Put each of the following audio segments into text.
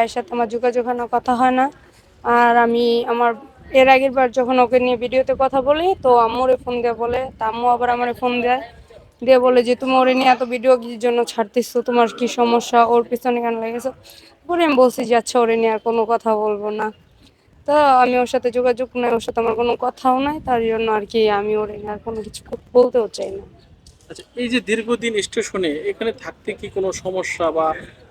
ভাইয়ের সাথে আমার যোগাযোগ হয় না, কথা হয় না। আর আমি আমার এর আগের বার যখন ওকে নিয়ে ভিডিওতে কথা বলি, তো আম্মুরে ফোন দিয়ে বলে, তা আম্মু আবার আমারে ফোন দেয়, দিয়ে বলে যে তুমি ওরে নিয়ে এত ভিডিও কি জন্য ছাড়তেছো, তোমার কি সমস্যা, ওর পিছনে কেন লেগেছো। পরে আমি বলছি যে আচ্ছা ওরে নিয়ে আর কোনো কথা বলবো না। তো আমি ওর সাথে যোগাযোগ নাই, ওর সাথে আমার কোনো কথাও নাই, তার জন্য আর কি আমি ওরে নিয়ে আর কোনো কিছু বলতেও চাই না। আচ্ছা, এই যে দীর্ঘদিন স্টেশনে এখানে থাকতে কি কোনো সমস্যা, বা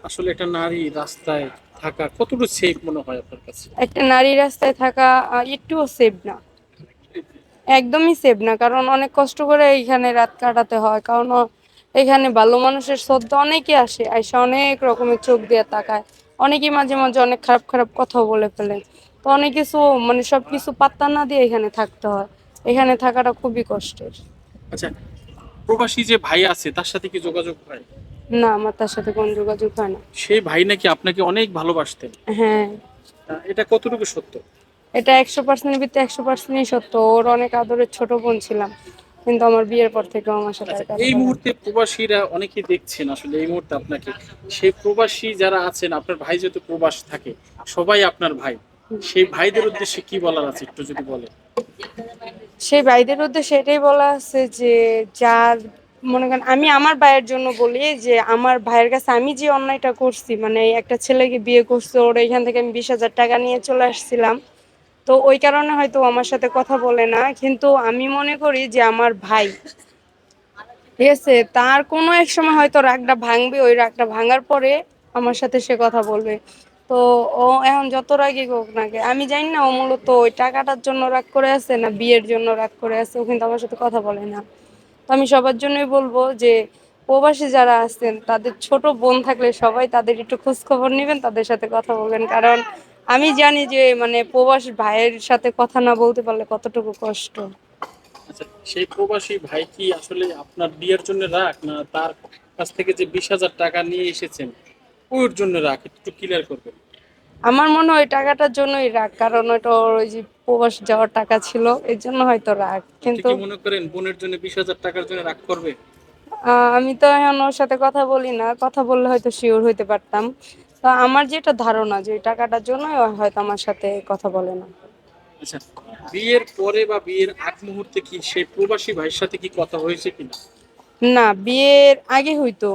আসলে একটা নারী রাস্তায় থাকা কতটুকু সেফ মনে হয় আপনার কাছে? একটা নারী রাস্তায় থাকা একটুও সেভ না, একদমই সেভ না। কারণ অনেক কষ্ট করে এখানে রাত কাটাতে হয়, কারণ এখানে ভালো মানুষের শ্রদ্ধা অনেকে আসে, আইসা অনেক রকমের চোখ দিয়ে তাকায়, অনেকেই মাঝে মাঝে অনেক খারাপ খারাপ কথা বলে ফেলে। তো অনেক কিছু মানে সবকিছু পাত্তা না দিয়ে এখানে থাকতে হয়, এখানে থাকাটা খুবই কষ্টের। আচ্ছা, প্রবাসী যে ভাই আছে তার সাথে কি যোগাযোগ হয়? না, আমার তার সাথে কোনো যোগাযোগ হয় না। সেই ভাই নাকি আপনাকে অনেক ভালোবাসতেন, হ্যাঁ, এটা কতটুকু সত্য? এটা 100%-এর ভিতরে 100%ই সত্য। ওর অনেক আদরের ছোট বোন ছিলাম, কিন্তু আমার বিয়ের পর থেকে আমার সাথে আর আচ্ছা, কথা এই বলে না। মুহূর্তে প্রবাসীরা অনেকেই দেখছেন আসলে এই মুহূর্তে আপনাকে, সেই প্রবাসী যারা আছেন, আপনার ভাই যেহেতু প্রবাস থাকে, সবাই আপনার ভাই, সেই ভাইদের উদ্দেশ্যে কি বলার আছে একটু যদি বলেন। সেই ভাইদের উদ্দেশ্যে এটাই বলা আছে যে, যার মনে করেন, আমি আমার ভাইয়ের জন্য বলি যে আমার ভাইয়ের কাছে আমি যে অন্যায়টা করছি, মানে একটা ছেলেকে বিয়ে করছে, ওর এখান থেকে আমি 20,000 টাকা নিয়ে চলে আসছিলাম, তো ওই কারণে হয়তো আমার সাথে কথা বলে না। কিন্তু আমি মনে করি যে আমার ভাই, ঠিক আছে, তার কোনো এক সময় হয়তো রাগটা ভাঙবে, ওই রাগটা ভাঙার পরে আমার সাথে সে কথা বলবে। তো ও এখন যত রাগই হোক না কে, আমি জানি না ও মূলত ওই টাকাটার জন্য রাগ করে আছে না বিয়ের জন্য রাগ করে আছে, ও কিন্তু আমার সাথে কথা বলে না। তো আমি সবার জন্যই বলবো যে প্রবাসী যারা আছেন তাদের ছোট বোন থাকলে সবাই তাদের একটু খোঁজ খবর নেবেন, তাদের সাথে কথা বলবেন। কারণ আমি জানি যে মানে প্রবাস ভাইয়ের সাথে কথা না বলতে পারলে কতটুকু কষ্ট। আচ্ছা, সেই প্রবাসী ভাই কি আসলে আপনার বিয়ের জন্য রাগ, না তার কাছ থেকে যে 20,000 টাকা নিয়ে এসেছেন ওর জন্য রাগ, একটু ক্লিয়ার করবেন। আমার মনে হয় ওই টাকাটার জন্যই রাগ, কারণ ওইটা ওর ওই যে প্রবাস যাওয়ার টাকা ছিল, এর জন্য হয়তো রাগ। আপনি কিন্তু কি মনে করেন বোনের জন্য 20,000 টাকার জন্য রাগ করবে? আমি তো এখন ওর সাথে কথা বলি না, কথা বললে হয়তো শিওর হইতে পারতাম। তো আমার যেটা ধারণা যে ওই টাকাটার জন্যই ও হয়তো আমার সাথে কথা বলে না। আচ্ছা, বিয়ের পরে বা বিয়ের আগ মুহূর্তে কি সেই প্রবাসী ভাইয়ের সাথে কি কথা হয়েছে কিনা? না, বিয়ের আগে হইতো,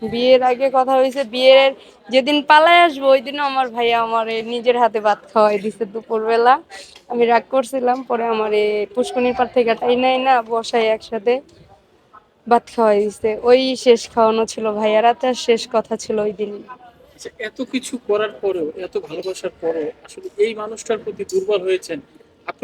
বিয়ের আগে কথা হয়েছে। বিয়ের যেদিন পালায় আসবো ওই দিনও আমার ভাইয়া আমার নিজের হাতে ভাত খাওয়াই দিছে দুপুরবেলা। আমি রাগ করছিলাম, পরে আমার পুষ্কনির পার থেকে টাইনাই না বসাই একসাথে ভাত খাওয়াই দিছে। ওই শেষ খাওয়ানো ছিল ভাইয়ার হাতে, আর শেষ কথা ছিল ওই দিন। আচ্ছা, এত কিছু করার পরেও, এত ভালোবাসার পরেও আসলে এই মানুষটার প্রতি দুর্বল হয়েছেন আপনি?